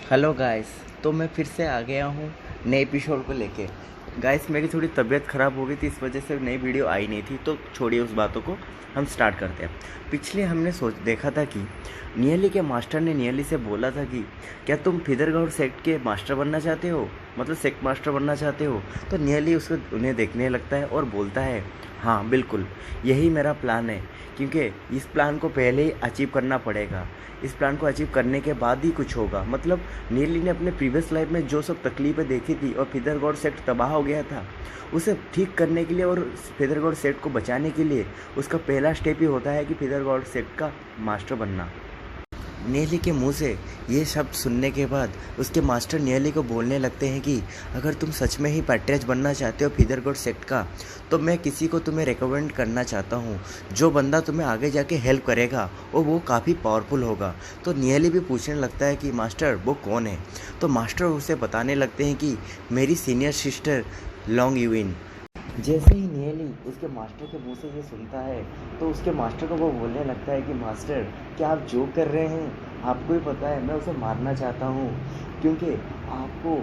Hello guys. तो मैं फिर से आ गया हूँ नए एपिसोड को लेके। गाइस, मेरी थोड़ी तबीयत ख़राब हो गई थी, इस वजह से नई वीडियो आई नहीं थी। तो छोड़िए उस बातों को, हम स्टार्ट करते हैं। पिछले हमने देखा था कि नियली के मास्टर ने नियली से बोला था कि क्या तुम फिदरगढ़ सेक्ट के मास्टर बनना चाहते हो, मतलब सेक्ट मास्टर बनना चाहते हो। तो नियली उसको उन्हें देखने लगता है और बोलता है, हाँ बिल्कुल, यही मेरा प्लान है, क्योंकि इस प्लान को पहले ही अचीव करना पड़ेगा। इस प्लान को अचीव करने के बाद ही कुछ होगा। मतलब नीली ने अपने प्रीवियस लाइफ में जो सब तकलीफ़ें देखी थी और फिदरगॉड सेट तबाह हो गया था, उसे ठीक करने के लिए और फिदरगॉड सेट को बचाने के लिए उसका पहला स्टेप ही होता है कि फिदरगॉड सेट का मास्टर बनना। नियली के मुंह से ये शब्द सुनने के बाद उसके मास्टर नियली को बोलने लगते हैं कि अगर तुम सच में ही पैट्रियट बनना चाहते हो फिदरगॉड सेक्ट का, तो मैं किसी को तुम्हें रिकमेंड करना चाहता हूँ, जो बंदा तुम्हें आगे जाके हेल्प करेगा और वो काफ़ी पावरफुल होगा। तो नियली भी पूछने लगता है कि मास्टर वो कौन है। तो मास्टर उसे बताने लगते हैं कि मेरी सीनियर सिस्टर लॉन्ग यूइन। जैसे ही नियली उसके मास्टर के मुंह से ये सुनता है, तो उसके मास्टर को वो बोलने लगता है कि मास्टर, क्या आप जोक कर रहे हैं? आपको ही पता है मैं उसे मारना चाहता हूँ, क्योंकि आपको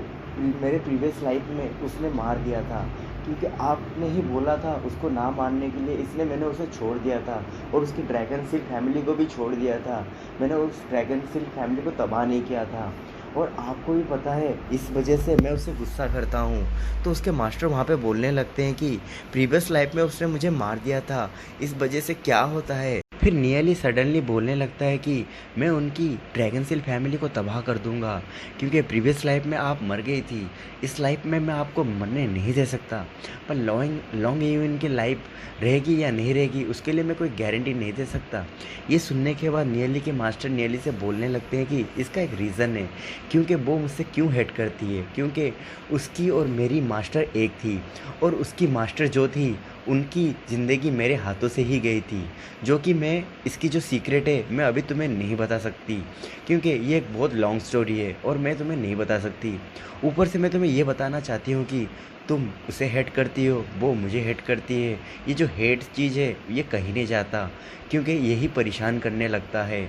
मेरे प्रीवियस लाइफ में उसने मार दिया था, क्योंकि आपने ही बोला था उसको ना मारने के लिए, इसलिए मैंने उसे छोड़ दिया था और उसकी ड्रैगन सिल्क फैमिली को भी छोड़ दिया था। मैंने उस ड्रैगन सिल्क फैमिली को तबाह नहीं किया था, और आपको भी पता है इस वजह से मैं उससे गुस्सा करता हूँ। तो उसके मास्टर वहाँ पे बोलने लगते हैं कि प्रीवियस लाइफ में उसने मुझे मार दिया था, इस वजह से क्या होता है। फिर नियली सडनली बोलने लगता है कि मैं उनकी ड्रैगन सिल फैमिली को तबाह कर दूंगा, क्योंकि प्रीवियस लाइफ में आप मर गई थी, इस लाइफ में मैं आपको मरने नहीं दे सकता। पर लॉन्ग लॉन्ग यून की लाइफ रहेगी या नहीं रहेगी उसके लिए मैं कोई गारंटी नहीं दे सकता। ये सुनने के बाद नियली के मास्टर नियली से बोलने लगते हैं कि इसका एक रीज़न है, क्योंकि वो मुझसे क्यों हेट करती है, क्योंकि उसकी और मेरी मास्टर एक थी, और उसकी मास्टर जो थी उनकी ज़िंदगी मेरे हाथों से ही गई थी, जो कि मैं इसकी जो सीक्रेट है मैं अभी तुम्हें नहीं बता सकती, क्योंकि ये एक बहुत लॉन्ग स्टोरी है और मैं तुम्हें नहीं बता सकती। ऊपर से मैं तुम्हें ये बताना चाहती हूँ कि तुम उसे हेट करती हो, वो मुझे हेट करती है। ये जो हेट चीज़ है ये कहीं नहीं जाता, क्योंकि यही परेशान करने लगता है।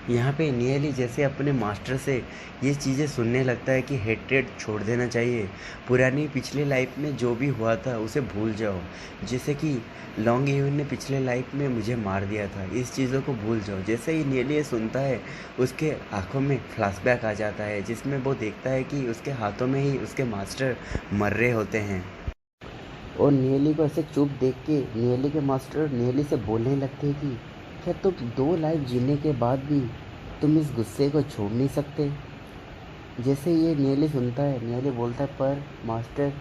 यहाँ पे नियली जैसे अपने मास्टर से ये चीज़ें सुनने लगता है कि हेट्रेड छोड़ देना चाहिए, पुरानी पिछली लाइफ में जो भी हुआ था उसे भूल जाओ। जैसे कि लॉन्ग यून ने पिछले लाइफ में मुझे मार दिया था, इस चीज़ों को भूल जाओ। जैसे ही नियली ये सुनता है, उसके आंखों में फ्लैशबैक आ जाता है, जिसमें वो देखता है कि उसके हाथों में ही उसके मास्टर मर रहे होते हैं। और नियली को ऐसे चुप देख के नियली के मास्टर नियली से बोलने लगते हैं कि क्या तुम 2 लाइफ जीने के बाद भी तुम इस गुस्से को छोड़ नहीं सकते। जैसे ये नियली सुनता है, नियली बोलता है, पर मास्टर,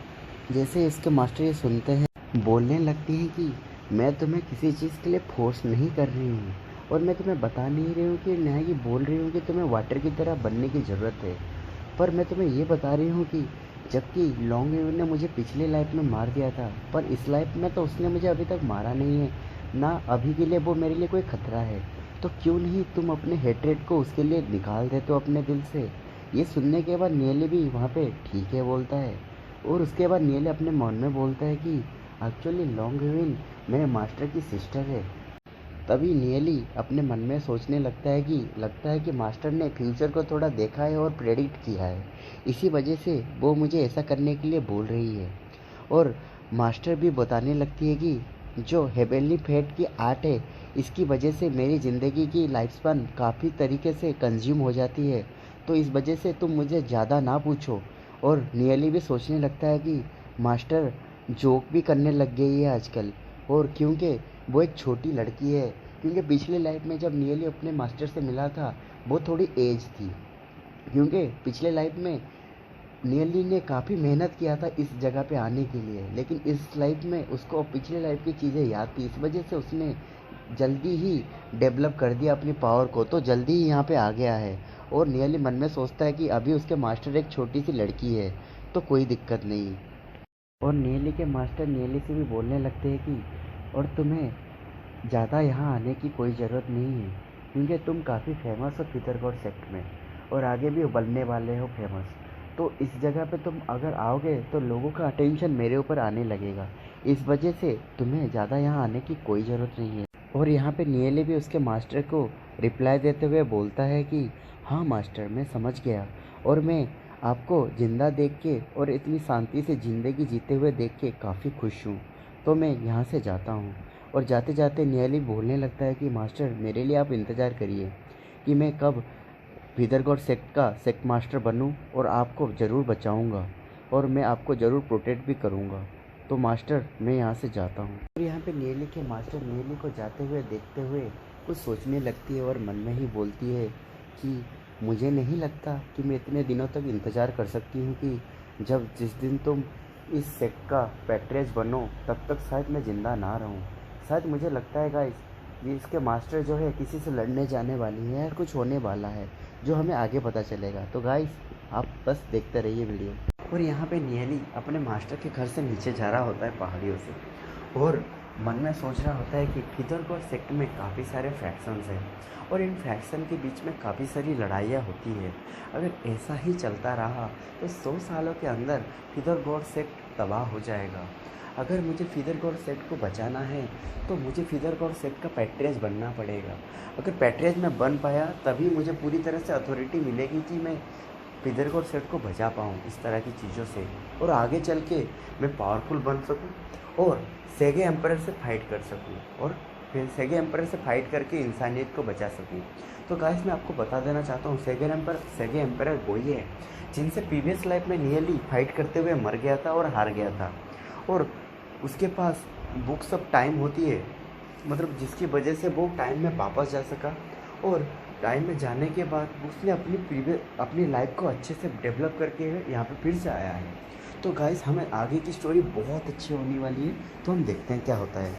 जैसे इसके मास्टर ये सुनते हैं, बोलने लगती हैं कि मैं तुम्हें किसी चीज़ के लिए फोर्स नहीं कर रही हूँ, और मैं तुम्हें बता नहीं रही हूँ कि ना ही बोल रही हूँ कि तुम्हें वाटर की तरह बनने की ज़रूरत है। पर मैं तुम्हें ये बता रही हूँ कि जबकि लॉन्ग यून ने मुझे पिछली लाइफ में मार दिया था, पर इस लाइफ में तो उसने मुझे अभी तक मारा नहीं है, ना अभी के लिए वो मेरे लिए कोई खतरा है। तो क्यों नहीं तुम अपने हेट्रेड को उसके लिए निकाल देते हो अपने दिल से। ये सुनने के बाद नियली भी वहाँ पे ठीक है बोलता है, और उसके बाद नियली अपने मन में बोलता है कि एक्चुअली लॉन्ग यून मेरे मास्टर की सिस्टर है। तभी नियली अपने मन में सोचने लगता है कि मास्टर ने फ्यूचर को थोड़ा देखा है और प्रेडिक्ट किया है, इसी वजह से वो मुझे ऐसा करने के लिए बोल रही है। और मास्टर भी बताने लगती है कि जो हेवनली फेट की आर्ट है, इसकी वजह से मेरी ज़िंदगी की लाइफ स्पैन काफ़ी तरीके से कंज्यूम हो जाती है, तो इस वजह से तुम मुझे ज़्यादा ना पूछो। और नियली भी सोचने लगता है कि मास्टर जोक भी करने लग गई है आजकल, और क्योंकि वो एक छोटी लड़की है, क्योंकि पिछली लाइफ में जब नियली अपने मास्टर से मिला था वो थोड़ी एज थी, क्योंकि पिछले लाइफ में नियली ने काफ़ी मेहनत किया था इस जगह पे आने के लिए, लेकिन इस लाइफ में उसको पिछले लाइफ की चीज़ें याद थी, इस वजह से उसने जल्दी ही डेवलप कर दिया अपनी पावर को, तो जल्दी ही यहाँ पे आ गया है। और नियली मन में सोचता है कि अभी उसके मास्टर एक छोटी सी लड़की है, तो कोई दिक्कत नहीं। और नियली के मास्टर नियली से भी बोलने लगते हैं कि और तुम्हें ज़्यादा यहाँ आने की कोई ज़रूरत नहीं है, क्योंकि तुम काफ़ी फेमस हो पिथरगढ़ सेक्ट में, और आगे भी बनने वाले हो फेमस। तो इस जगह पे तुम अगर आओगे तो लोगों का अटेंशन मेरे ऊपर आने लगेगा, इस वजह से तुम्हें ज़्यादा यहाँ आने की कोई ज़रूरत नहीं है। और यहाँ पे नियली भी उसके मास्टर को रिप्लाई देते हुए बोलता है कि हाँ मास्टर, मैं समझ गया और मैं आपको ज़िंदा देख के और इतनी शांति से ज़िंदगी जीते हुए देख के काफ़ी खुश हूँ, तो मैं यहाँ से जाता हूँ। और जाते जाते नियली बोलने लगता है कि मास्टर, मेरे लिए आप इंतज़ार करिए कि मैं कब भीदरगढ़ सेक्ट का सेक्ट मास्टर बनूं और आपको ज़रूर बचाऊंगा और मैं आपको ज़रूर प्रोटेक्ट भी करूंगा। तो मास्टर, मैं यहाँ से जाता हूँ। और यहाँ पे नियली के मास्टर नियली को जाते हुए देखते हुए कुछ सोचने लगती है और मन में ही बोलती है कि मुझे नहीं लगता कि मैं इतने दिनों तक इंतज़ार कर सकती हूँ कि जिस दिन तुम इस सेक्ट का पैट्रियर्च बनो तब तक शायद मैं ज़िंदा ना रहूँ। शायद मुझे लगता है गाइस, ये इसके मास्टर जो है किसी से लड़ने जाने वाली है और कुछ होने वाला है जो हमें आगे पता चलेगा। तो गाइस, आप बस देखते रहिए वीडियो। और यहाँ पे नियली अपने मास्टर के घर से नीचे जा रहा होता है पहाड़ियों से और मन में सोच रहा होता है कि भीदरगढ़ सेक्ट में काफ़ी सारे फैक्शंस हैं और इन फैक्शन के बीच में काफ़ी सारी लड़ाइयाँ होती हैं। अगर ऐसा ही चलता रहा तो 100 सालों के अंदर भीदरगढ़ सेक्ट तबाह हो जाएगा। अगर मुझे भीदरगढ़ सेक्ट को बचाना है तो मुझे भीदरगढ़ सेक्ट का पैट्रियर्च बनना पड़ेगा। अगर पैट्रियर्च मैं बन पाया तभी मुझे पूरी तरह से अथॉरिटी मिलेगी कि मैं भीदरगढ़ सेक्ट को बचा पाऊँ इस तरह की चीज़ों से और आगे चल के मैं पावरफुल बन सकूँ और सेगे एम्परर से फाइट कर सकूँ और फिर सेगे एम्परर से फाइट करके इंसानियत को बचा सकूँ। तो गाइस, मैं आपको बता देना चाहता हूँ, सेगे एम्परर वही है जिनसे प्रीवियस लाइफ में नियली फाइट करते हुए मर गया था और हार गया था और उसके पास बुक्स ऑफ टाइम होती है, मतलब जिसकी वजह से वो टाइम में वापस जा सका और टाइम में जाने के बाद उसने अपनी लाइफ को अच्छे से डेवलप करके यहाँ पे फिर से आया है। तो गाइस, हमें आगे की स्टोरी बहुत अच्छी होने वाली है, तो हम देखते हैं क्या होता है।